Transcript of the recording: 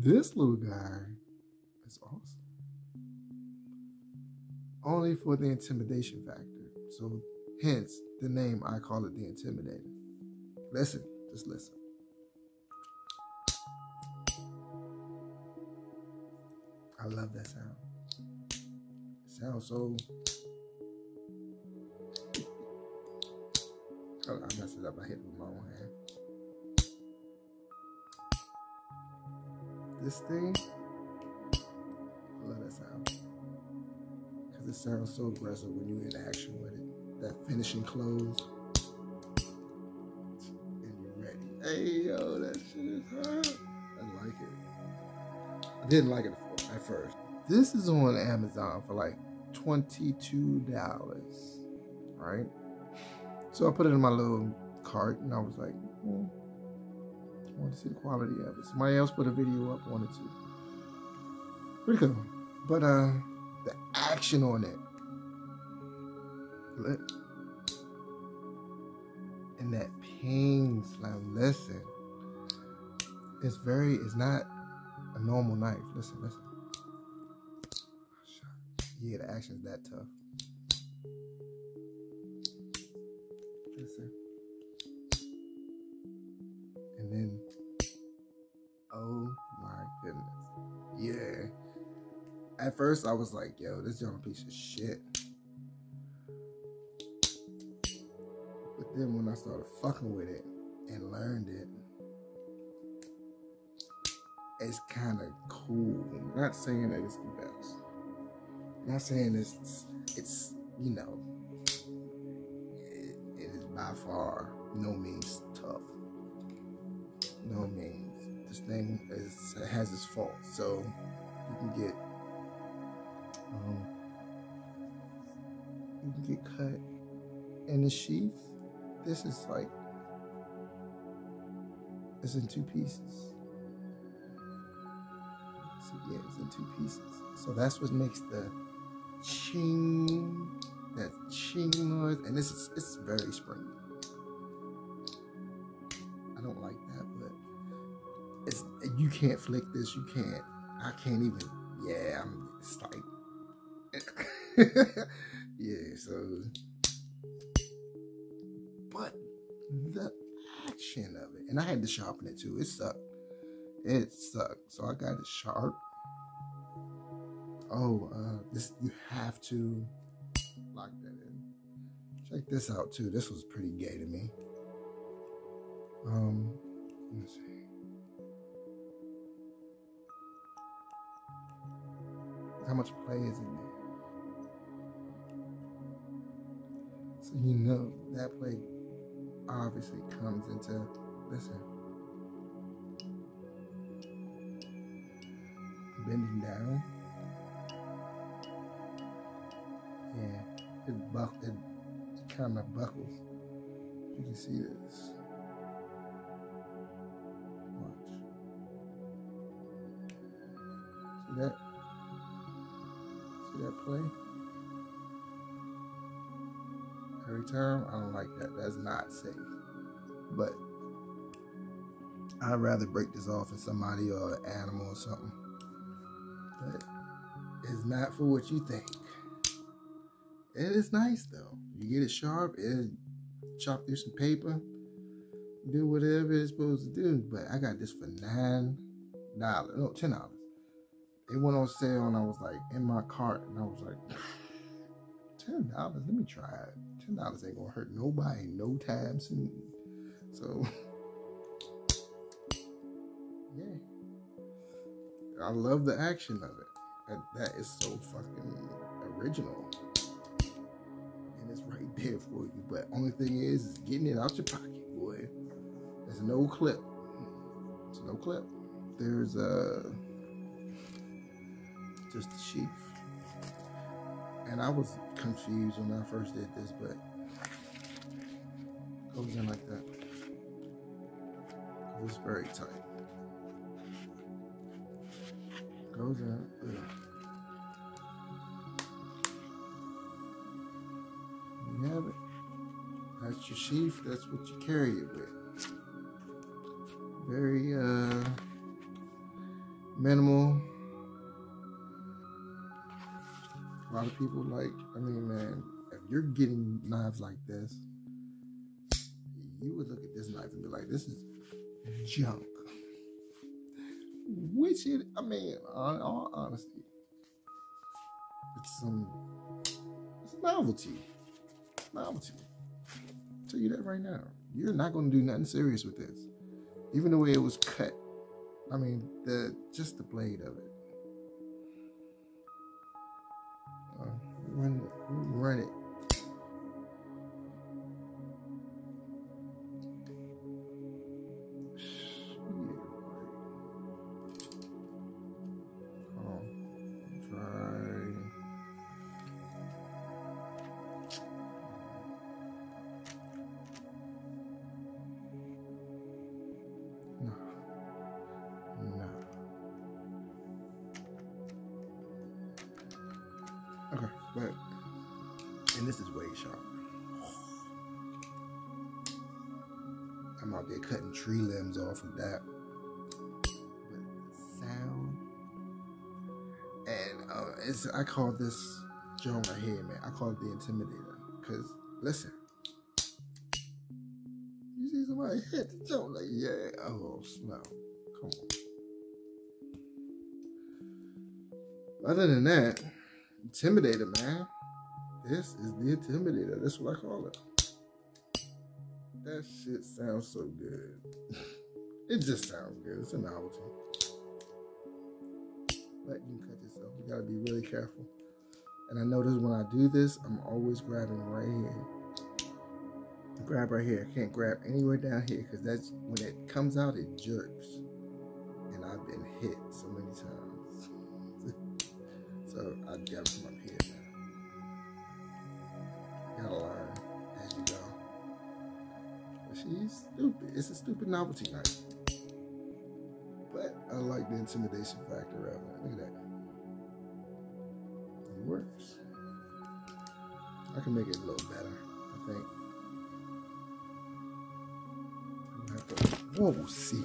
This little guy is awesome. Only for the intimidation factor. So hence the name, I call it the Intimidator. Listen, just listen. I love that sound. It sounds so... Oh, I messed it up. I hit it with my own hand. This thing, I love that sound. Because it sounds so aggressive when you're in action with it. That finishing close. And you're ready. Hey, yo, that shit is hot. I like it. I didn't like it at first. This is on Amazon for like $22, right? So I put it in my little cart and I was like, I want to see the quality of it. Somebody else put a video up on it too. Pretty cool. But the action on it. Look. And that ping slam. Listen. It's not a normal knife. Listen. Yeah, the action's that tough. Listen. And then, oh my goodness. Yeah. At first I was like, yo, this joint a piece of shit. But then when I started fucking with it and learned it, it's kind of cool. I'm not saying that it's the best. I'm not saying it's you know, it is by far no means tough. No means. This thing has its faults, so you can get cut in the sheath. This is like, it's in two pieces. So yeah, it's in two pieces. So that's what makes the ching, that ching noise, and it's very springy. I don't like that, but you can't flick this. You can't. I can't even. Yeah, it's like. Yeah. So, but the action of it, and I had to sharpen it too. It sucked. It sucked. So I got it sharp. Oh, this, you have to lock that in. Check this out too. This was pretty gay to me. Let's see. How much play is in there? So you know that play obviously comes into, listen, bending down. Yeah, it kind of buckles. You can see this. Watch. See that? See that play? Every time, I don't like that. That's not safe. But I'd rather break this off in somebody or an animal or something. But it's not for what you think. It is nice though. You get it sharp, it chop through some paper, do whatever it's supposed to do. But I got this for $9. No, $10. It went on sale and I was like in my cart and I was like, $10, let me try it. $10 ain't gonna hurt nobody no time soon. So yeah. I love the action of it. That is so fucking original. And it's right there for you. But only thing is getting it out your pocket, boy. There's no clip. There's no clip. There's a just the sheath. And I was confused when I first did this, but it goes in like that. It's very tight. Goes in. Ugh. You have it. That's your sheath. That's what you carry it with. Very minimal. A lot of people like, I mean, man, if you're getting knives like this, you would look at this knife and be like, this is junk. Which it, I mean, in all honesty, it's a novelty. Novelty. I'll tell you that right now. You're not going to do nothing serious with this. Even the way it was cut. I mean, just the blade of it. Run it. Okay, but, and this is way sharp. I'm out there cutting tree limbs off of that. But the sound, and I call this joint right here, man, I call it the Intimidator. Cause listen, you see somebody hit the joint like, yeah, oh no, come on. Other than that, Intimidator, man. This is the Intimidator. That's what I call it. That shit sounds so good. It just sounds good. It's a novelty. But you can cut yourself. You gotta be really careful. And I notice when I do this, I'm always grabbing right here. Grab right here. I can't grab anywhere down here because that's when it comes out, it jerks. And I've been hit so many times. So I've got to come up here now. You gotta learn as you go. But she's stupid. It's a stupid novelty knife. But I like the intimidation factor of it. Look at that. It works. I can make it a little better, I think. Whoa, see.